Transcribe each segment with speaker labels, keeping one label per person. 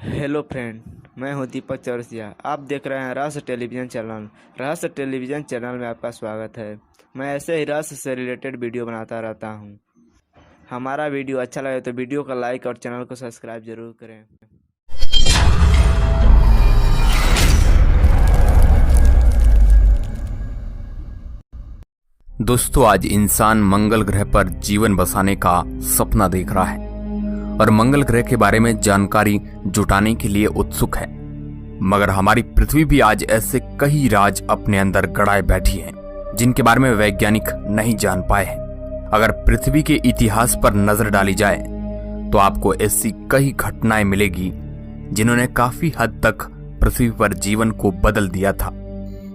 Speaker 1: Hello friend, मैं हूं दीपक चौरसिया। आप देख रहे हैं रहस्य टेलीविज़न चैनल। रहस्य टेलीविज़न चैनल में आपका स्वागत है। मैं ऐसे ही रहस्य से रिलेटेड वीडियो बनाता रहता हूं। हमारा वीडियो अच्छा लगे तो वीडियो को लाइक और चैनल को सब्सक्राइब जरूर करें।
Speaker 2: दोस्तों, आज इंसान मंगल ग्रह पर जीवन बसाने का सपना देख रहा है और मंगल ग्रह के बारे में जानकारी जुटाने के लिए उत्सुक है। मगर हमारी पृथ्वी भी आज ऐसे कई राज अपने अंदर गड़ाए बैठी है जिनके बारे में वैज्ञानिक नहीं जान पाए हैं। अगर पृथ्वी के इतिहास पर नजर डाली जाए तो आपको ऐसी कई घटनाएं मिलेगी जिन्होंने काफी हद तक पृथ्वी पर जीवन को बदल दिया था।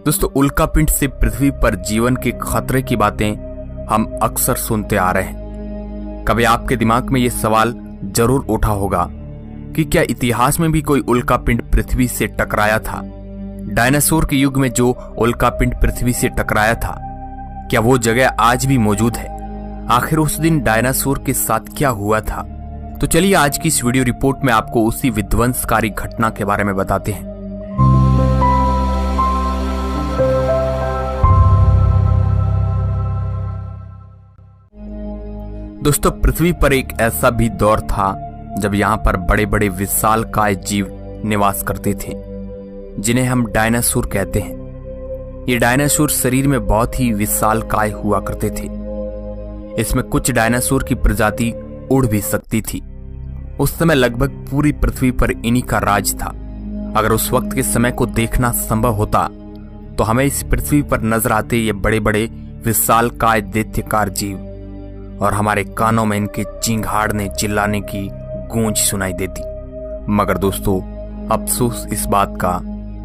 Speaker 2: दोस्तों, उल्कापिंड से पृथ्वी पर जीवन के खतरे की बातें हम अक्सर सुनते आ रहे हैं। कभी आपके दिमाग में यह सवाल जरूर उठा होगा कि क्या इतिहास में भी कोई उल्कापिंड पृथ्वी से टकराया था? डायनासोर के युग में जो उल्कापिंड पृथ्वी से टकराया था, क्या वो जगह आज भी मौजूद है? आखिर उस दिन डायनासोर के साथ क्या हुआ था? तो चलिए आज की इस वीडियो रिपोर्ट में आपको उसी विध्वंसकारी घटना के बारे में बताते हैं। दोस्तों, पृथ्वी पर एक ऐसा भी दौर था जब यहाँ पर बड़े बड़े विशालकाय जीव निवास करते थे जिन्हें हम डायनासोर कहते हैं। ये डायनासोर शरीर में बहुत ही विशालकाय हुआ करते थे। इसमें कुछ डायनासोर की प्रजाति उड़ भी सकती थी। उस समय लगभग पूरी पृथ्वी पर इन्हीं का राज था। अगर उस वक्त के समय को देखना संभव होता तो हमें इस पृथ्वी पर नजर आते ये बड़े बड़े विशालकाय दैत्यकार जीव और हमारे कानों में इनके चींघाड़ने चिल्लाने की गूंज सुनाई देती। मगर दोस्तों, अफसोस इस बात का,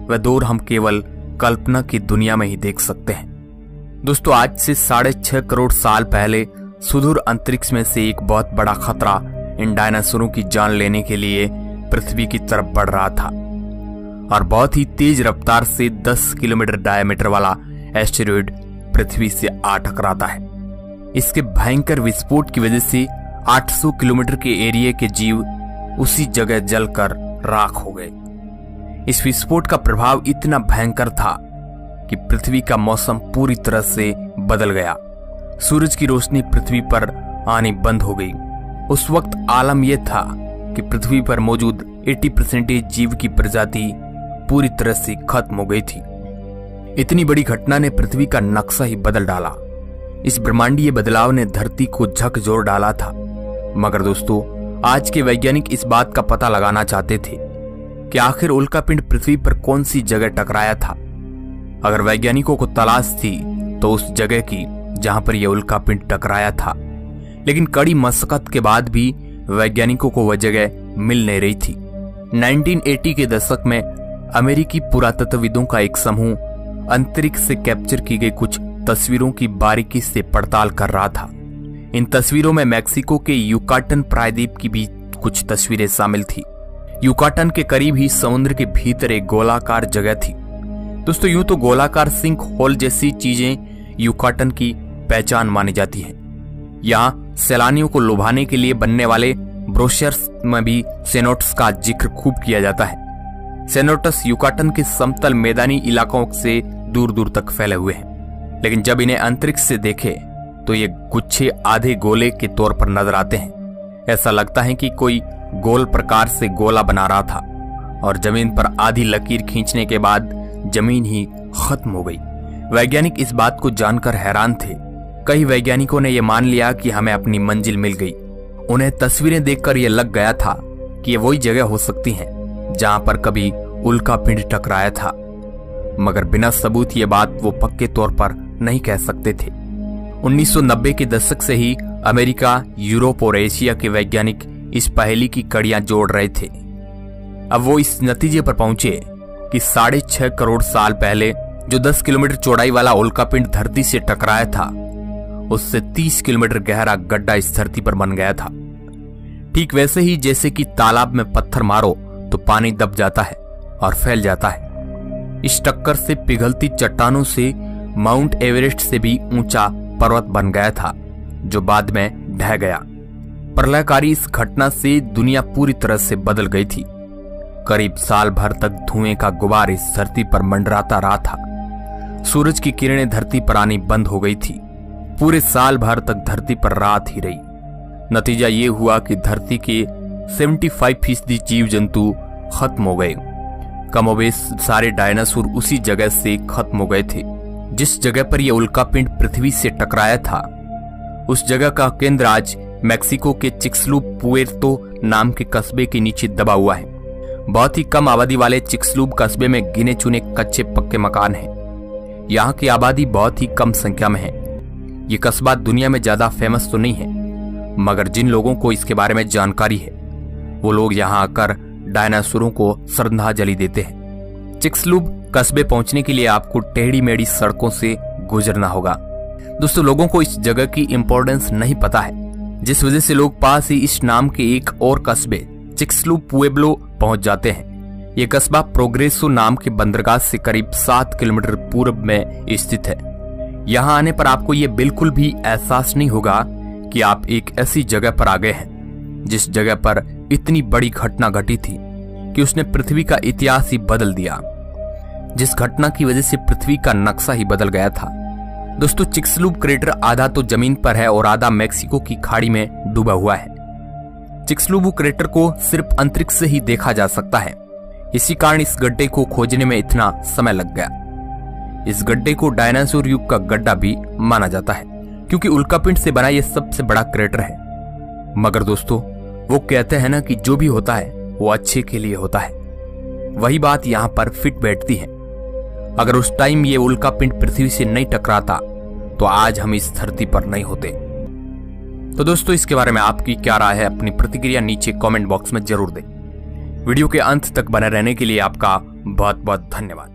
Speaker 2: वह दौर हम केवल कल्पना की दुनिया में ही देख सकते हैं। दोस्तों, आज से 6.5 करोड़ साल पहले सुदूर अंतरिक्ष में से एक बहुत बड़ा खतरा इन डायनासोरों की जान लेने के लिए पृथ्वी की तरफ बढ़ रहा था और बहुत ही तेज रफ्तार से 10 किलोमीटर डायमीटर वाला एस्टेरॉयड पृथ्वी से आ टकराता है। इसके भयंकर विस्फोट की वजह से 800 किलोमीटर के एरिया के जीव उसी जगह जलकर राख हो गए। इस विस्फोट का प्रभाव इतना भयंकर था कि पृथ्वी का मौसम पूरी तरह से बदल गया। सूरज की रोशनी पृथ्वी पर आनी बंद हो गई। उस वक्त आलम यह था कि पृथ्वी पर मौजूद 80% जीव की प्रजाति पूरी तरह से खत्म हो गई थी। इतनी बड़ी घटना ने पृथ्वी का नक्शा ही बदल डाला। इस ब्रह्मांडीय बदलाव ने धरती को झकझोर डाला था। मगर दोस्तों, आज के वैज्ञानिक इस बात का पता लगाना चाहते थे कि आखिर उल्कापिंड पृथ्वी पर कौन सी जगह टकराया था। अगर वैज्ञानिकों को तलाश थी तो उस जगह की जहां पर यह उल्कापिंड टकराया था। लेकिन कड़ी मशक्कत के बाद भी वैज्ञानिकों को वह जगह मिल नहीं रही थी। 1980 के दशक में अमेरिकी पुरातत्वविदों का एक समूह अंतरिक्ष से कैप्चर की गई कुछ तस्वीरों की बारीकी से पड़ताल कर रहा था। इन तस्वीरों में मैक्सिको के युकाटन प्रायद्वीप की भी कुछ तस्वीरें शामिल थी। युकाटन के करीब ही समुद्र के भीतर एक गोलाकार जगह थी। दोस्तों, यूं तो गोलाकार सिंक होल जैसी चीजें युकाटन की पहचान मानी जाती हैं। यहाँ सैलानियों को लुभाने के लिए बनने वाले ब्रोशर्स में भी सेनोट्स का जिक्र खूब किया जाता है। सेनोट्स युकाटन के समतल मैदानी इलाकों से दूर दूर तक फैले हुए हैं, लेकिन जब इन्हें अंतरिक्ष से देखे तो ये गुच्छे आधे गोले के तौर पर नजर आते हैं। ऐसा लगता है कि कोई गोल प्रकार से गोला बना रहा था और जमीन पर आधी लकीर खींचने के बाद जमीन ही खत्म हो गई। वैज्ञानिक इस बात को जानकर हैरान थे। कई वैज्ञानिकों ने यह मान लिया कि हमें अपनी मंजिल मिल गई। उन्हें तस्वीरें देखकर यह लग गया था कि ये वही जगह हो सकती है जहां पर कभी उल्कापिंड टकराया था। मगर बिना सबूत ये बात वो पक्के तौर पर नहीं कह सकते थे। 1990 के दशक से ही अमेरिका, यूरोप और एशिया के वैज्ञानिक इस पहेली की कड़ियां जोड़ रहे थे। अब वो इस नतीजे पर पहुंचे कि 6.5 करोड़ साल पहले जो 10 किलोमीटर चौड़ाई वाला उल्कापिंड धरती से टकराया था, उससे 30 किलोमीटर गहरा गड्ढा इस धरती पर बन गया था। ठीक वैसे ही जैसे कि तालाब में पत्थर मारो तो पानी दब जाता है और फैल जाता है। इस टक्कर से पिघलती चट्टानों से माउंट एवरेस्ट से भी ऊंचा पर्वत बन गया था, जो बाद में ढह गया। प्रलयकारी इस घटना से दुनिया पूरी तरह से बदल गई थी। करीब साल भर तक धुएं का गुबार इस धरती पर मंडराता रहा था। सूरज की किरणें धरती पर आनी बंद हो गई थी। पूरे साल भर तक धरती पर रात ही रही। नतीजा ये हुआ कि धरती के 75% जीव जंतु खत्म हो गए। कमोबेश सारे डायनासोर उसी जगह से खत्म हो गए थे जिस जगह पर यह उल्कापिंड पृथ्वी से टकराया था। उस जगह का केंद्र आज मैक्सिको के चिक्सलूप पुएर्तो नाम के कस्बे के नीचे दबा हुआ है। बहुत ही कम आबादी वाले चिक्सलूप कस्बे में गिने चुने कच्चे पक्के मकान हैं। यहाँ की आबादी बहुत ही कम संख्या में है। ये कस्बा दुनिया में ज्यादा फेमस तो नहीं है, मगर जिन लोगों को इसके बारे में जानकारी है वो लोग यहाँ आकर डायनासोरों को श्रद्धांजलि देते हैं। चिक्सलूप कस्बे पहुंचने के लिए आपको टेढ़ी मेढ़ी सड़कों से गुजरना होगा। दोस्तों, लोगों को इस जगह की इंपॉर्टेंस नहीं पता है, जिस वजह से लोग पास ही इस नाम के एक और कस्बे चिक्सलूप पुएब्लो पहुंच जाते हैं। यह कस्बा प्रोग्रेसो नाम के बंदरगाह से करीब 7 किलोमीटर पूर्व में स्थित है। यहाँ आने पर आपको ये बिल्कुल भी एहसास नहीं होगा कि आप एक ऐसी जगह पर आ गए हैं जिस जगह पर इतनी बड़ी घटना घटी थी कि उसने पृथ्वी का इतिहास ही बदल दिया, जिस घटना की वजह से पृथ्वी का नक्शा ही बदल गया था। दोस्तों, चिक्सलूप क्रेटर आधा तो जमीन पर है और आधा मैक्सिको की खाड़ी में डूबा हुआ है। चिक्सलूप क्रेटर को सिर्फ अंतरिक्ष से ही देखा जा सकता है। इसी कारण इस गड्ढे को खोजने में इतना समय लग गया। इस गड्ढे को डायनासोर युग का गड्ढा भी माना जाता है, क्योंकि उल्कापिंड से बना यह सबसे बड़ा क्रेटर है। मगर दोस्तों, वो कहते हैं ना कि जो भी होता है वो अच्छे के लिए होता है। वही बात यहाँ पर फिट बैठती है। अगर उस टाइम ये उल्कापिंड पृथ्वी से नहीं टकराता तो आज हम इस धरती पर नहीं होते। तो दोस्तों, इसके बारे में आपकी क्या राय है? अपनी प्रतिक्रिया नीचे कमेंट बॉक्स में जरूर दें। वीडियो के अंत तक बने रहने के लिए आपका बहुत बहुत धन्यवाद।